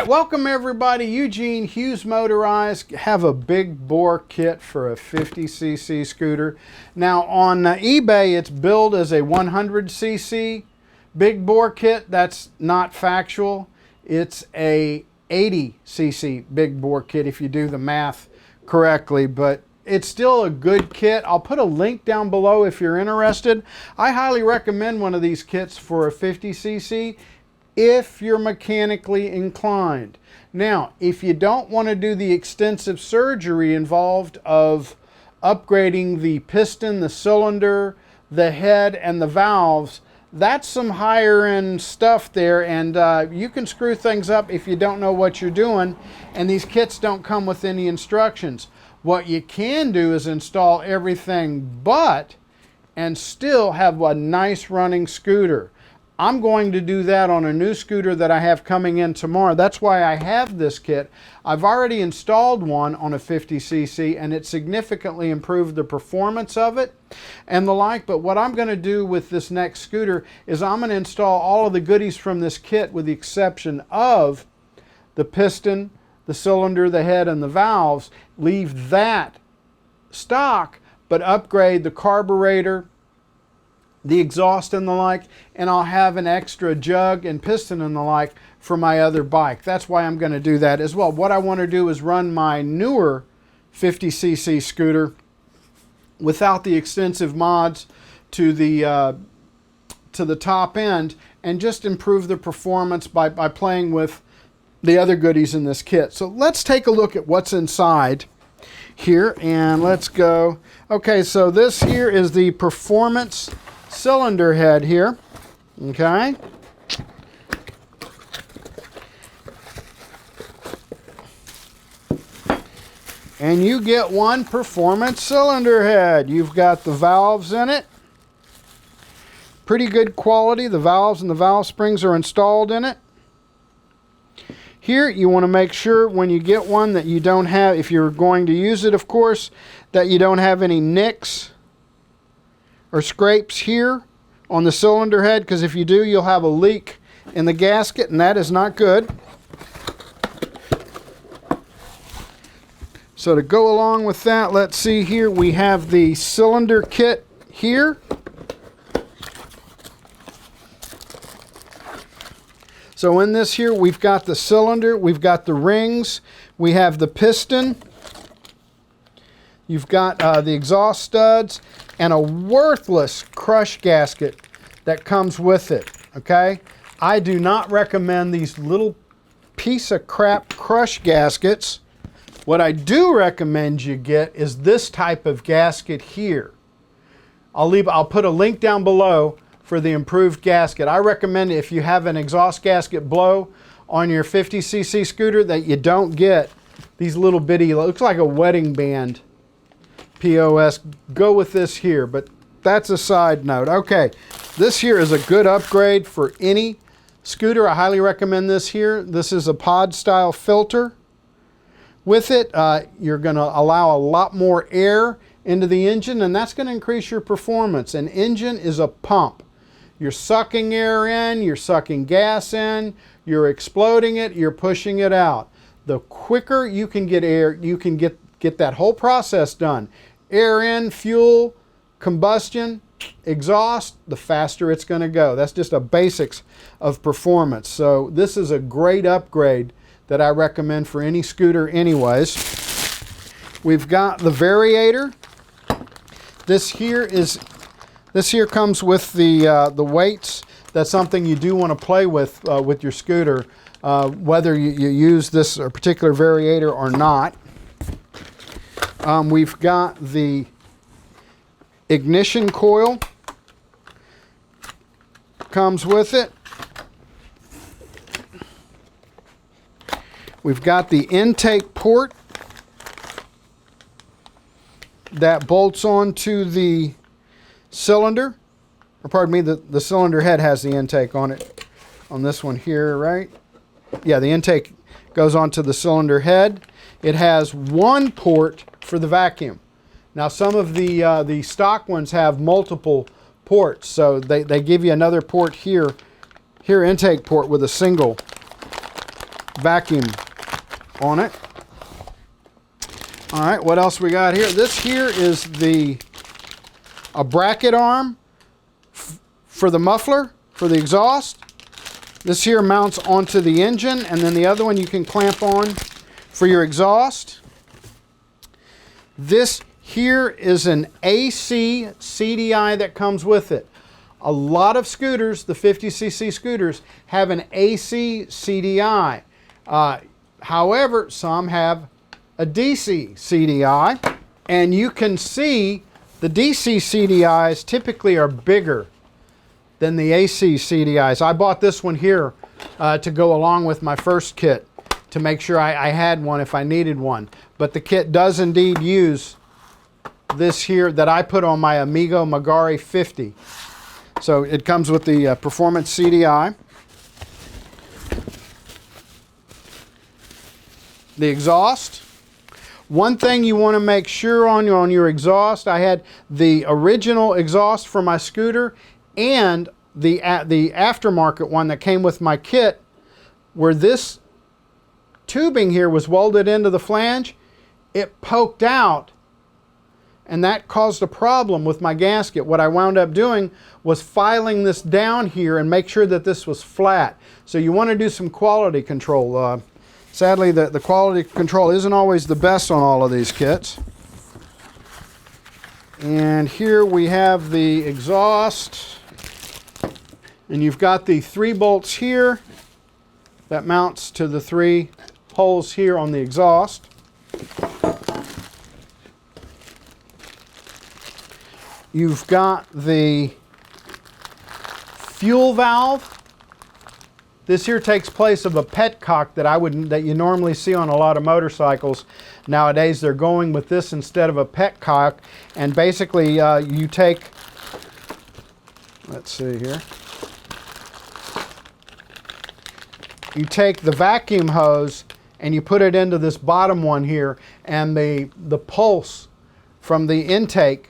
Welcome everybody. Eugene Hughes Motorized have a big bore kit for a 50cc scooter. Now on eBay it's billed as a 100cc big bore kit. That's not factual. It's a 80cc big bore kit if you do the math correctly, but it's still a good kit. I'll put a link down below if you're interested. I highly recommend one of these kits for a 50cc if you're mechanically inclined. Now, if you don't want to do the extensive surgery involved of upgrading the piston, the cylinder, the head, and the valves, that's some higher end stuff there, and you can screw things up if you don't know what you're doing, and these kits don't come with any instructions. What you can do is install everything and still have a nice running scooter. I'm going to do that on a new scooter that I have coming in tomorrow. That's why I have this kit. I've already installed one on a 50cc and it significantly improved the performance of it and the like. But what I'm going to do with this next scooter is I'm going to install all of the goodies from this kit with the exception of the piston, the cylinder, the head, and the valves. Leave that stock, but upgrade the carburetor, the exhaust and the like, and I'll have an extra jug and piston and the like for my other bike. That's why I'm going to do that as well. What I want to do is run my newer 50cc scooter without the extensive mods to the top end and just improve the performance by playing with the other goodies in this kit. So let's take a look at what's inside here and let's go. Okay, so this here is the performance cylinder head here, okay? And you get one performance cylinder head. You've got the valves in it. Pretty good quality. The valves and the valve springs are installed in it. Here you want to make sure when you get one that you don't have, if you're going to use it of course, that you don't have any nicks or scrapes here on the cylinder head, because if you do you'll have a leak in the gasket and that is not good. So to go along with that, let's see here, we have the cylinder kit here. So in this here we've got the cylinder, we've got the rings, we have the piston, you've got the exhaust studs, and a worthless crush gasket that comes with it, okay? I do not recommend these little piece of crap crush gaskets. What I do recommend you get is this type of gasket here. I'll put a link down below for the improved gasket. I recommend if you have an exhaust gasket blow on your 50cc scooter that you don't get these little bitty, looks like a wedding band POS, go with this here, but that's a side note. Okay, this here is a good upgrade for any scooter. I highly recommend this here. This is a pod style filter. With it, you're going to allow a lot more air into the engine, and that's going to increase your performance. An engine is a pump. You're sucking air in, you're sucking gas in, you're exploding it, you're pushing it out. The quicker you can get air, you can get that whole process done. Air in, fuel, combustion, exhaust, the faster it's going to go. That's just a basics of performance. So this is a great upgrade that I recommend for any scooter anyways. We've got the Variator. This here comes with the weights. That's something you do want to play with your scooter, whether you use this particular Variator or not. We've got the ignition coil, comes with it. We've got the intake port that bolts onto the cylinder, or pardon me, the cylinder head has the intake on it. On this one here, right? Yeah, the intake goes onto the cylinder head. It has one port for the vacuum. Now some of the stock ones have multiple ports, so they give you another port here intake port with a single vacuum on it. All right, what else we got here? This here is a bracket arm for the muffler, for the exhaust. This here mounts onto the engine, and then the other one you can clamp on for your exhaust. This here is an AC CDI that comes with it. A lot of scooters, the 50cc scooters, have an AC CDI. However, some have a DC CDI, and you can see the DC CDIs typically are bigger than the AC CDIs. I bought this one here to go along with my first kit to make sure I had one if I needed one. But the kit does indeed use this here that I put on my Amigo Magari 50. So it comes with the Performance CDI. The exhaust. One thing you want to make sure on your exhaust, I had the original exhaust for my scooter and the aftermarket one that came with my kit, where this tubing here was welded into the flange. It poked out, and that caused a problem with my gasket. What I wound up doing was filing this down here and make sure that this was flat. So you want to do some quality control. Sadly, the quality control isn't always the best on all of these kits. And here we have the exhaust. And you've got the 3 bolts here that mounts to the 3 holes here on the exhaust. You've got the fuel valve. This here takes place of a petcock that you normally see on a lot of motorcycles. Nowadays they're going with this instead of a petcock, and basically you take, let's see here, you take the vacuum hose and you put it into this bottom one here, and the pulse from the intake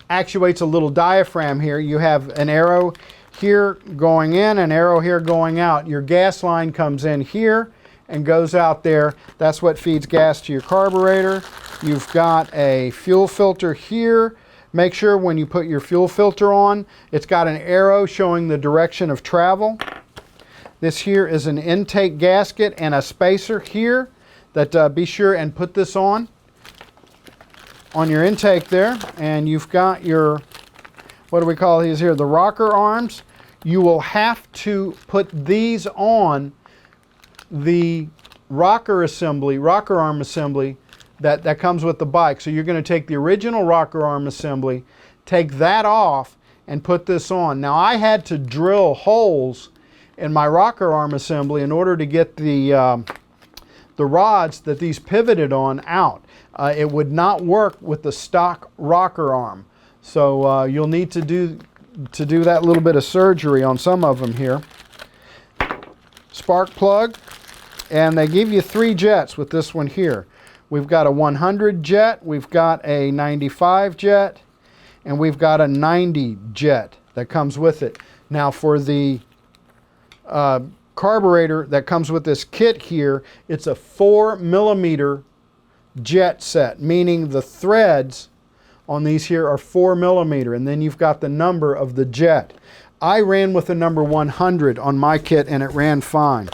actuates a little diaphragm here. You have an arrow here going in, an arrow here going out. Your gas line comes in here and goes out there. That's what feeds gas to your carburetor. You've got a fuel filter here. Make sure when you put your fuel filter on, it's got an arrow showing the direction of travel. This here is an intake gasket and a spacer here that be sure and put this on your intake there. And you've got your, what do we call these here? The rocker arms. You will have to put these on the rocker arm assembly that comes with the bike. So you're going to take the original rocker arm assembly, take that off, and put this on. Now I had to drill holes in my rocker arm assembly in order to get the rods that these pivoted on out. It would not work with the stock rocker arm. So you'll need to do that little bit of surgery on some of them here. Spark plug, and they give you 3 jets with this one here. We've got a 100 jet, we've got a 95 jet, and we've got a 90 jet that comes with it. Now for the carburetor that comes with this kit here, it's a 4mm jet set, meaning the threads on these here are 4mm, and then you've got the number of the jet. I ran with the number 100 on my kit and it ran fine.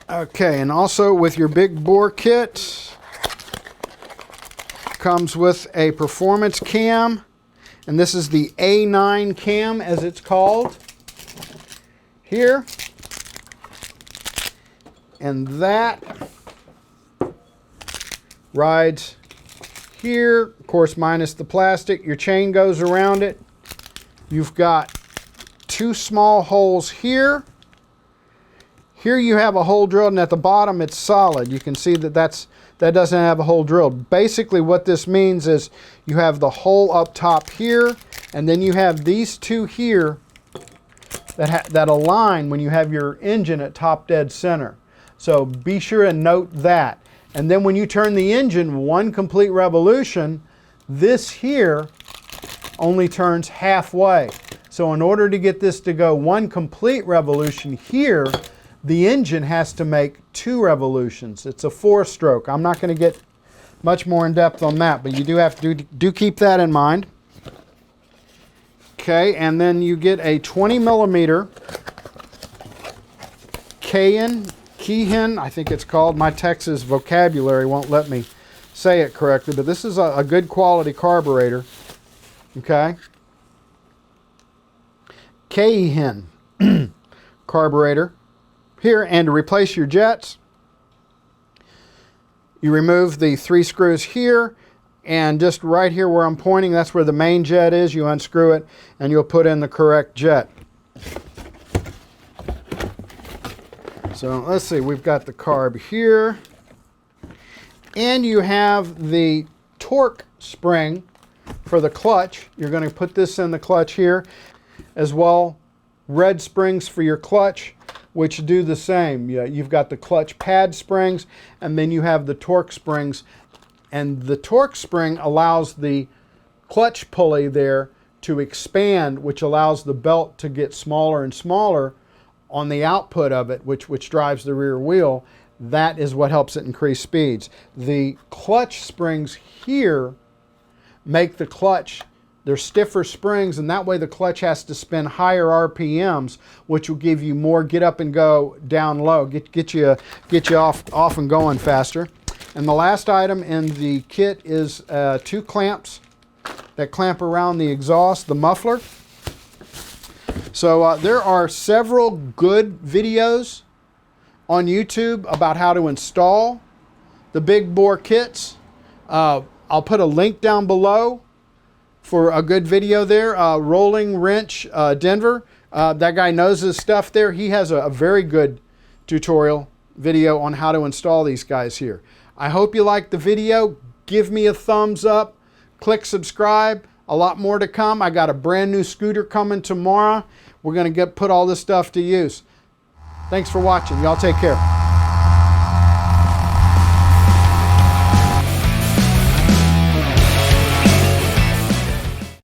Okay, and also with your big bore kit comes with a performance cam, and this is the A9 cam as it's called here. And that rides here, of course minus the plastic. Your chain goes around it. You've got 2 small holes here. Here you have a hole drilled, and at the bottom it's solid. You can see that that doesn't have a hole drilled. Basically what this means is you have the hole up top here, and then you have these 2 here that align when you have your engine at top dead center. So be sure and note that. And then when you turn the engine 1 complete revolution, this here only turns halfway. So in order to get this to go 1 complete revolution here, The engine has to make 2 revolutions. It's a 4-stroke. I'm not going to get much more in depth on that, but you do have to do keep that in mind. Okay, and then you get a 20 millimeter Keihin, I think it's called. My Texas vocabulary won't let me say it correctly, but this is a good quality carburetor. Okay, Keihin carburetor. Here, and to replace your jets, you remove the 3 screws here, and just right here where I'm pointing, that's where the main jet is. You unscrew it and you'll put in the correct jet. So let's see, we've got the carb here, and you have the torque spring for the clutch. You're going to put this in the clutch here, as well red springs for your clutch, which do the same. You've got the clutch pad springs, and then you have the torque springs. And the torque spring allows the clutch pulley there to expand, which allows the belt to get smaller and smaller on the output of it, which drives the rear wheel. That is what helps it increase speeds. The clutch springs here make the clutch, they're stiffer springs, and that way the clutch has to spin higher RPMs, which will give you more get up and go down low, get you off and going faster. And the last item in the kit is 2 clamps that clamp around the exhaust, the muffler. So there are several good videos on YouTube about how to install the big bore kits. I'll put a link down below for a good video there. Rolling Wrench Denver, that guy knows his stuff there. He has a very good tutorial video on how to install these guys here. I hope you liked the video. Give me a thumbs up. Click subscribe. A lot more to come. I got a brand new scooter coming tomorrow. We're going to put all this stuff to use. Thanks for watching. Y'all take care.